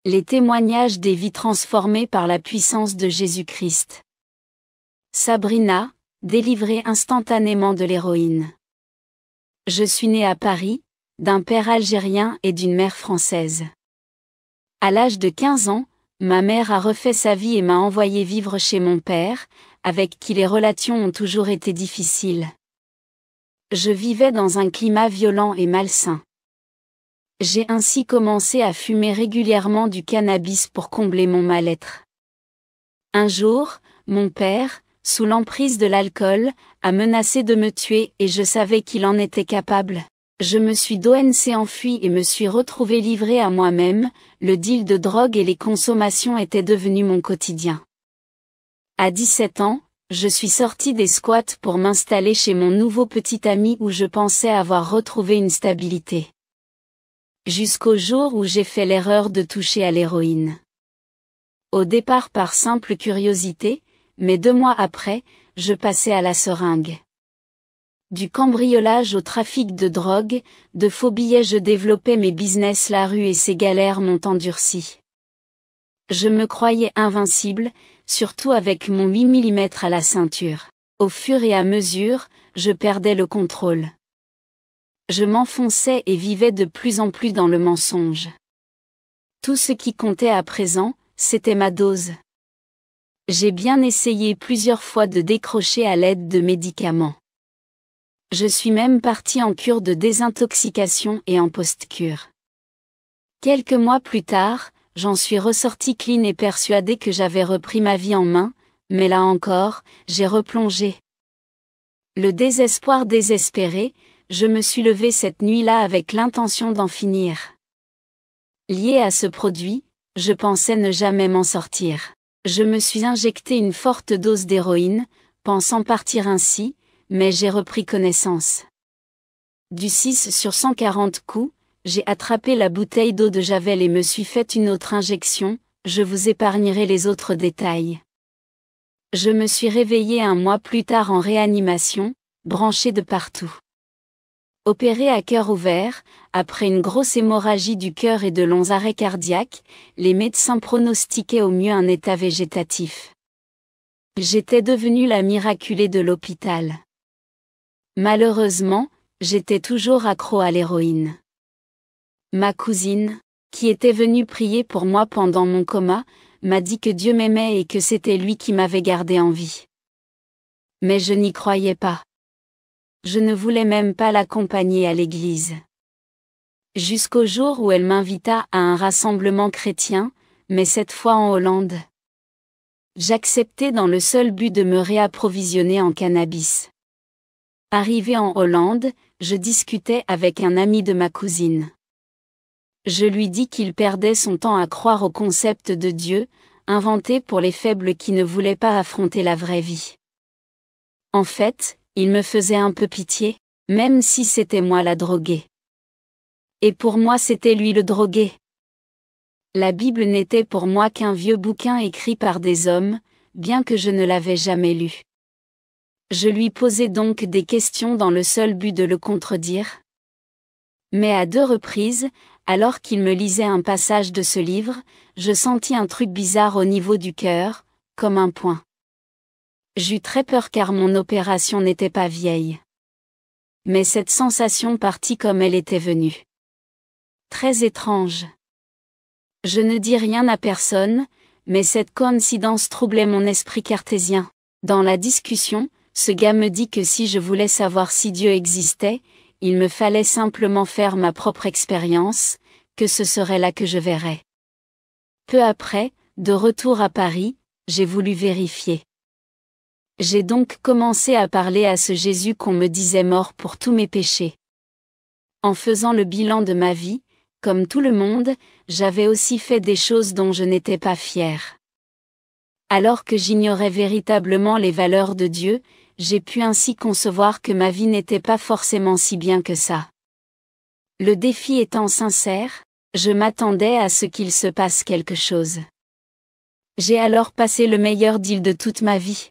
Les témoignages des vies transformées par la puissance de Jésus-Christ. Sabrina, délivrée instantanément de l'héroïne. Je suis née à Paris, d'un père algérien et d'une mère française. À l'âge de 15 ans, ma mère a refait sa vie et m'a envoyé vivre chez mon père, avec qui les relations ont toujours été difficiles. Je vivais dans un climat violent et malsain. J'ai ainsi commencé à fumer régulièrement du cannabis pour combler mon mal-être. Un jour, mon père, sous l'emprise de l'alcool, a menacé de me tuer et je savais qu'il en était capable. Je me suis d'ONC enfuie et me suis retrouvée livrée à moi-même, le deal de drogue et les consommations étaient devenus mon quotidien. À 17 ans, je suis sortie des squats pour m'installer chez mon nouveau petit ami où je pensais avoir retrouvé une stabilité. Jusqu'au jour où j'ai fait l'erreur de toucher à l'héroïne. Au départ par simple curiosité, mais 2 mois après, je passais à la seringue. Du cambriolage au trafic de drogue, de faux billets je développais mes business, la rue et ses galères m'ont endurci. Je me croyais invincible, surtout avec mon 8 mm à la ceinture. Au fur et à mesure, je perdais le contrôle. Je m'enfonçais et vivais de plus en plus dans le mensonge. Tout ce qui comptait à présent, c'était ma dose. J'ai bien essayé plusieurs fois de décrocher à l'aide de médicaments. Je suis même partie en cure de désintoxication et en post-cure. Quelques mois plus tard, j'en suis ressortie clean et persuadée que j'avais repris ma vie en main, mais là encore, j'ai replongé. Le désespoir désespéré, je me suis levée cette nuit-là avec l'intention d'en finir. Lié à ce produit, je pensais ne jamais m'en sortir. Je me suis injecté une forte dose d'héroïne, pensant partir ainsi, mais j'ai repris connaissance. Du 6 sur 140 coups, j'ai attrapé la bouteille d'eau de Javel et me suis fait une autre injection, je vous épargnerai les autres détails. Je me suis réveillée 1 mois plus tard en réanimation, branchée de partout. Opérée à cœur ouvert, après une grosse hémorragie du cœur et de longs arrêts cardiaques, les médecins pronostiquaient au mieux un état végétatif. J'étais devenue la miraculée de l'hôpital. Malheureusement, j'étais toujours accro à l'héroïne. Ma cousine, qui était venue prier pour moi pendant mon coma, m'a dit que Dieu m'aimait et que c'était lui qui m'avait gardée en vie. Mais je n'y croyais pas. Je ne voulais même pas l'accompagner à l'église. Jusqu'au jour où elle m'invita à un rassemblement chrétien, mais cette fois en Hollande. J'acceptai dans le seul but de me réapprovisionner en cannabis. Arrivé en Hollande, je discutais avec un ami de ma cousine. Je lui dis qu'il perdait son temps à croire au concept de Dieu, inventé pour les faibles qui ne voulaient pas affronter la vraie vie. En fait, il me faisait un peu pitié, même si c'était moi la droguée. Et pour moi c'était lui le drogué. La Bible n'était pour moi qu'un vieux bouquin écrit par des hommes, bien que je ne l'avais jamais lu. Je lui posais donc des questions dans le seul but de le contredire. Mais à 2 reprises, alors qu'il me lisait un passage de ce livre, je sentis un truc bizarre au niveau du cœur, comme un point. J'eus très peur car mon opération n'était pas vieille. Mais cette sensation partit comme elle était venue. Très étrange. Je ne dis rien à personne, mais cette coïncidence troublait mon esprit cartésien. Dans la discussion, ce gars me dit que si je voulais savoir si Dieu existait, il me fallait simplement faire ma propre expérience, que ce serait là que je verrais. Peu après, de retour à Paris, j'ai voulu vérifier. J'ai donc commencé à parler à ce Jésus qu'on me disait mort pour tous mes péchés. En faisant le bilan de ma vie, comme tout le monde, j'avais aussi fait des choses dont je n'étais pas fière. Alors que j'ignorais véritablement les valeurs de Dieu, j'ai pu ainsi concevoir que ma vie n'était pas forcément si bien que ça. Le défi étant sincère, je m'attendais à ce qu'il se passe quelque chose. J'ai alors passé le meilleur deal de toute ma vie.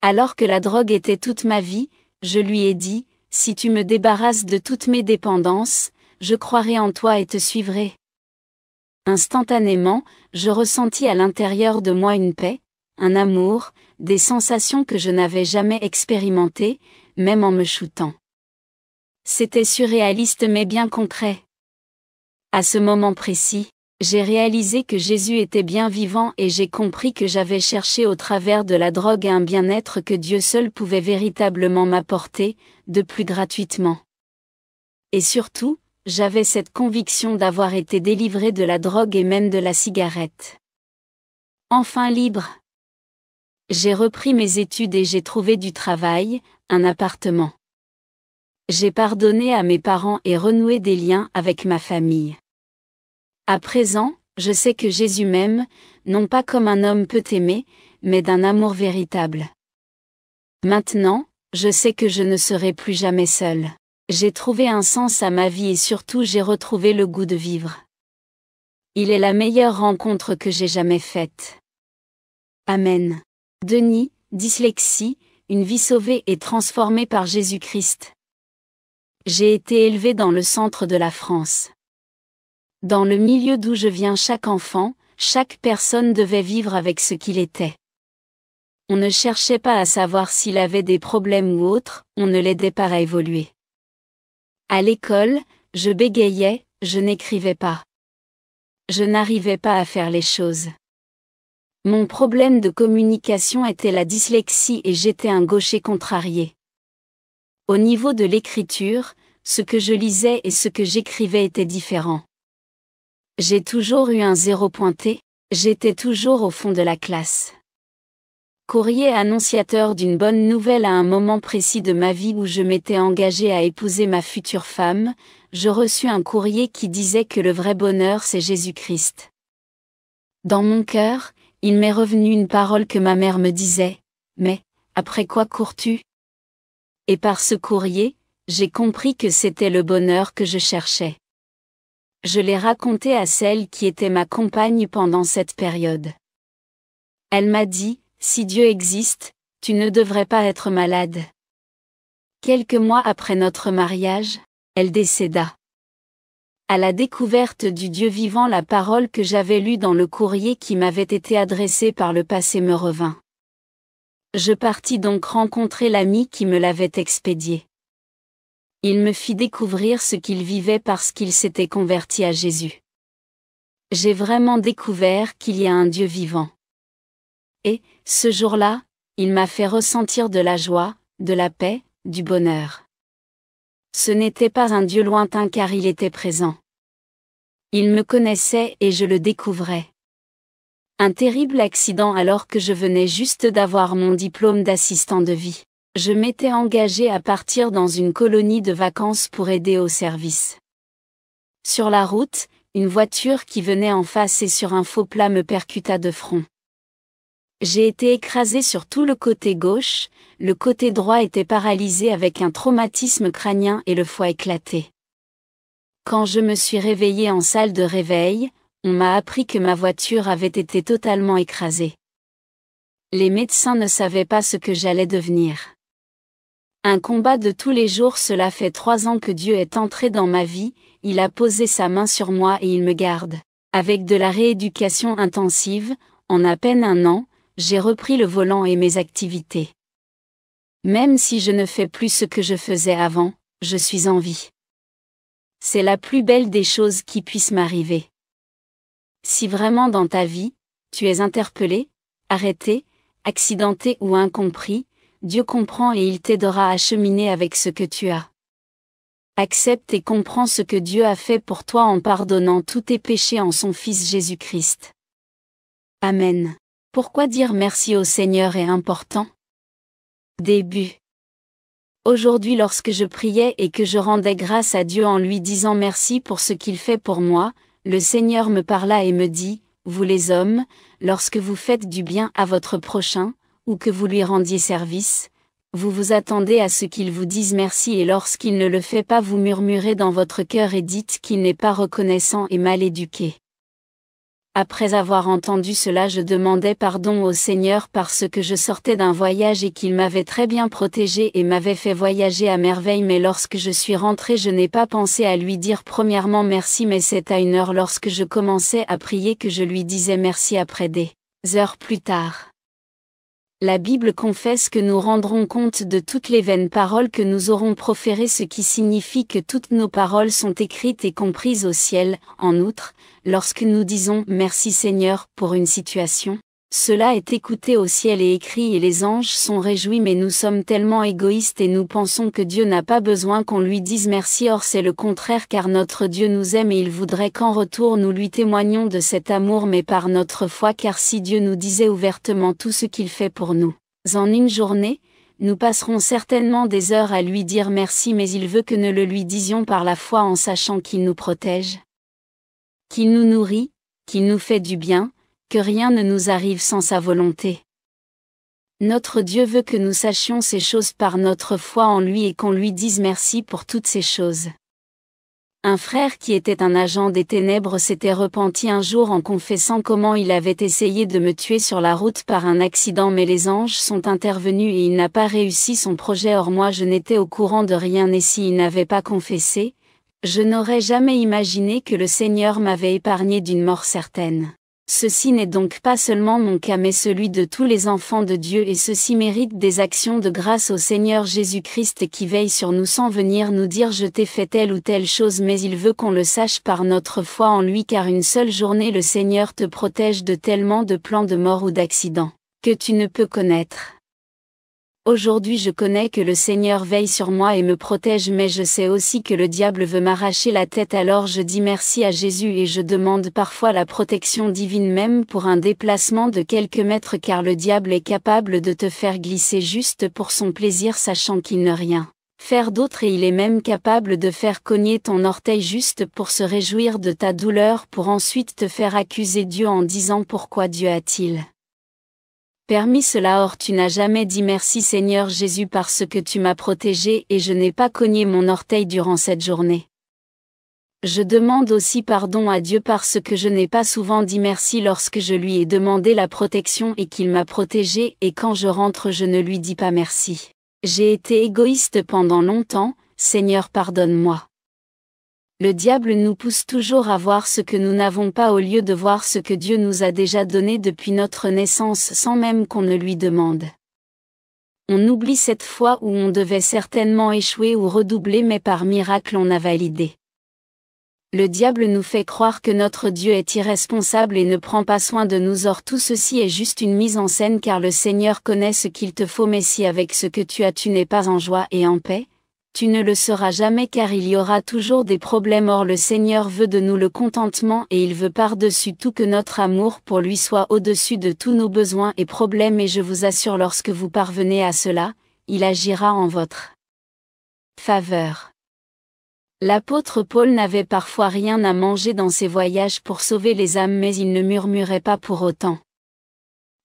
Alors que la drogue était toute ma vie, je lui ai dit, si tu me débarrasses de toutes mes dépendances, je croirai en toi et te suivrai. Instantanément, je ressentis à l'intérieur de moi une paix, un amour, des sensations que je n'avais jamais expérimentées, même en me shootant. C'était surréaliste mais bien concret. À ce moment précis, j'ai réalisé que Jésus était bien vivant et j'ai compris que j'avais cherché au travers de la drogue un bien-être que Dieu seul pouvait véritablement m'apporter, de plus gratuitement. Et surtout, j'avais cette conviction d'avoir été délivré de la drogue et même de la cigarette. Enfin libre. J'ai repris mes études et j'ai trouvé du travail, un appartement. J'ai pardonné à mes parents et renoué des liens avec ma famille. À présent, je sais que Jésus m'aime, non pas comme un homme peut aimer, mais d'un amour véritable. Maintenant, je sais que je ne serai plus jamais seul. J'ai trouvé un sens à ma vie et surtout j'ai retrouvé le goût de vivre. Il est la meilleure rencontre que j'ai jamais faite. Amen. Denis, dyslexie, une vie sauvée et transformée par Jésus-Christ. J'ai été élevé dans le centre de la France. Dans le milieu d'où je viens, chaque enfant, chaque personne devait vivre avec ce qu'il était. On ne cherchait pas à savoir s'il avait des problèmes ou autres, on ne l'aidait pas à évoluer. À l'école, je bégayais, je n'écrivais pas. Je n'arrivais pas à faire les choses. Mon problème de communication était la dyslexie et j'étais un gaucher contrarié. Au niveau de l'écriture, ce que je lisais et ce que j'écrivais était différent. J'ai toujours eu un 0 pointé, j'étais toujours au fond de la classe. Courrier annonciateur d'une bonne nouvelle à un moment précis de ma vie où je m'étais engagé à épouser ma future femme, je reçus un courrier qui disait que le vrai bonheur c'est Jésus-Christ. Dans mon cœur, il m'est revenu une parole que ma mère me disait, « Mais, après quoi cours-tu » Et par ce courrier, j'ai compris que c'était le bonheur que je cherchais. Je l'ai raconté à celle qui était ma compagne pendant cette période. Elle m'a dit, si Dieu existe, tu ne devrais pas être malade. Quelques mois après notre mariage, elle décéda. À la découverte du Dieu vivant, la parole que j'avais lue dans le courrier qui m'avait été adressé par le passé me revint. Je partis donc rencontrer l'ami qui me l'avait expédié. Il me fit découvrir ce qu'il vivait parce qu'il s'était converti à Jésus. J'ai vraiment découvert qu'il y a un Dieu vivant. Et, ce jour-là, il m'a fait ressentir de la joie, de la paix, du bonheur. Ce n'était pas un Dieu lointain car il était présent. Il me connaissait et je le découvrais. Un terrible accident alors que je venais juste d'avoir mon diplôme d'assistant de vie. Je m'étais engagé à partir dans une colonie de vacances pour aider au service. Sur la route, une voiture qui venait en face et sur un faux plat me percuta de front. J'ai été écrasé sur tout le côté gauche, le côté droit était paralysé avec un traumatisme crânien et le foie éclaté. Quand je me suis réveillé en salle de réveil, on m'a appris que ma voiture avait été totalement écrasée. Les médecins ne savaient pas ce que j'allais devenir. Un combat de tous les jours. Cela fait 3 ans que Dieu est entré dans ma vie, il a posé sa main sur moi et il me garde. Avec de la rééducation intensive, en à peine 1 an, j'ai repris le volant et mes activités. Même si je ne fais plus ce que je faisais avant, je suis en vie. C'est la plus belle des choses qui puissent m'arriver. Si vraiment dans ta vie, tu es interpellé, arrêté, accidenté ou incompris, Dieu comprend et il t'aidera à cheminer avec ce que tu as. Accepte et comprends ce que Dieu a fait pour toi en pardonnant tous tes péchés en son Fils Jésus-Christ. Amen. Pourquoi dire merci au Seigneur est important? Début. Aujourd'hui, lorsque je priais et que je rendais grâce à Dieu en lui disant merci pour ce qu'il fait pour moi, le Seigneur me parla et me dit, vous les hommes, lorsque vous faites du bien à votre prochain, ou que vous lui rendiez service, vous vous attendez à ce qu'il vous dise merci et lorsqu'il ne le fait pas vous murmurez dans votre cœur et dites qu'il n'est pas reconnaissant et mal éduqué. Après avoir entendu cela, je demandai pardon au Seigneur parce que je sortais d'un voyage et qu'il m'avait très bien protégé et m'avait fait voyager à merveille, mais lorsque je suis rentré, je n'ai pas pensé à lui dire premièrement merci, mais c'est à une heure lorsque je commençais à prier que je lui disais merci après des heures plus tard. La Bible confesse que nous rendrons compte de toutes les vaines paroles que nous aurons proférées, ce qui signifie que toutes nos paroles sont écrites et comprises au ciel. En outre, lorsque nous disons « Merci Seigneur » pour une situation, cela est écouté au ciel et écrit et les anges sont réjouis, mais nous sommes tellement égoïstes et nous pensons que Dieu n'a pas besoin qu'on lui dise merci. Or c'est le contraire, car notre Dieu nous aime et il voudrait qu'en retour nous lui témoignions de cet amour, mais par notre foi, car si Dieu nous disait ouvertement tout ce qu'il fait pour nous en une journée, nous passerons certainement des heures à lui dire merci, mais il veut que nous le lui disions par la foi en sachant qu'il nous protège, qu'il nous nourrit, qu'il nous fait du bien, que rien ne nous arrive sans sa volonté. Notre Dieu veut que nous sachions ces choses par notre foi en lui et qu'on lui dise merci pour toutes ces choses. Un frère qui était un agent des ténèbres s'était repenti un jour en confessant comment il avait essayé de me tuer sur la route par un accident, mais les anges sont intervenus et il n'a pas réussi son projet. Or moi je n'étais au courant de rien, et s'il n'avait pas confessé, je n'aurais jamais imaginé que le Seigneur m'avait épargné d'une mort certaine. Ceci n'est donc pas seulement mon cas mais celui de tous les enfants de Dieu, et ceci mérite des actions de grâce au Seigneur Jésus-Christ qui veille sur nous sans venir nous dire je t'ai fait telle ou telle chose, mais il veut qu'on le sache par notre foi en lui, car une seule journée le Seigneur te protège de tellement de plans de mort ou d'accidents que tu ne peux connaître. Aujourd'hui je connais que le Seigneur veille sur moi et me protège, mais je sais aussi que le diable veut m'arracher la tête, alors je dis merci à Jésus et je demande parfois la protection divine même pour un déplacement de quelques mètres, car le diable est capable de te faire glisser juste pour son plaisir sachant qu'il ne rien faire d'autre, et il est même capable de faire cogner ton orteil juste pour se réjouir de ta douleur, pour ensuite te faire accuser Dieu en disant pourquoi Dieu a-t-il permis cela. Or tu n'as jamais dit merci Seigneur Jésus parce que tu m'as protégé et je n'ai pas cogné mon orteil durant cette journée. Je demande aussi pardon à Dieu parce que je n'ai pas souvent dit merci lorsque je lui ai demandé la protection et qu'il m'a protégé, et quand je rentre je ne lui dis pas merci. J'ai été égoïste pendant longtemps, Seigneur pardonne-moi. Le diable nous pousse toujours à voir ce que nous n'avons pas au lieu de voir ce que Dieu nous a déjà donné depuis notre naissance sans même qu'on ne lui demande. On oublie cette fois où on devait certainement échouer ou redoubler, mais par miracle on a validé. Le diable nous fait croire que notre Dieu est irresponsable et ne prend pas soin de nous. Or tout ceci est juste une mise en scène, car le Seigneur connaît ce qu'il te faut, mais si avec ce que tu as tu n'es pas en joie et en paix, tu ne le seras jamais, car il y aura toujours des problèmes. Or le Seigneur veut de nous le contentement et il veut par-dessus tout que notre amour pour lui soit au-dessus de tous nos besoins et problèmes, et je vous assure lorsque vous parvenez à cela, il agira en votre faveur. L'apôtre Paul n'avait parfois rien à manger dans ses voyages pour sauver les âmes, mais il ne murmurait pas pour autant.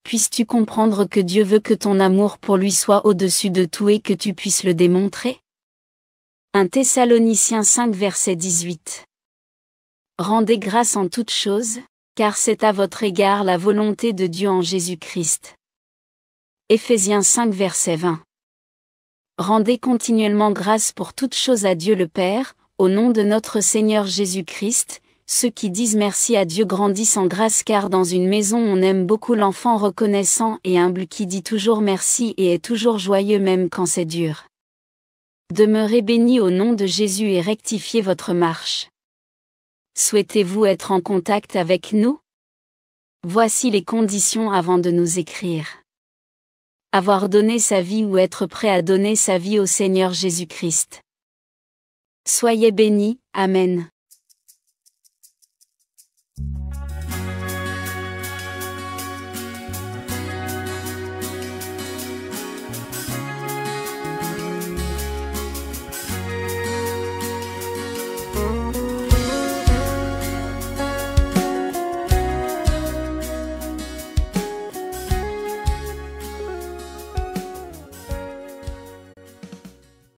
Puisses-tu comprendre que Dieu veut que ton amour pour lui soit au-dessus de tout et que tu puisses le démontrer? 1 Thessaloniciens 5 verset 18. Rendez grâce en toutes choses, car c'est à votre égard la volonté de Dieu en Jésus-Christ. Éphésiens 5 verset 20. Rendez continuellement grâce pour toutes choses à Dieu le Père, au nom de notre Seigneur Jésus-Christ. Ceux qui disent merci à Dieu grandissent en grâce, car dans une maison on aime beaucoup l'enfant reconnaissant et humble qui dit toujours merci et est toujours joyeux même quand c'est dur. Demeurez bénis au nom de Jésus et rectifiez votre marche. Souhaitez-vous être en contact avec nous? Voici les conditions avant de nous écrire. Avoir donné sa vie ou être prêt à donner sa vie au Seigneur Jésus-Christ. Soyez bénis, Amen.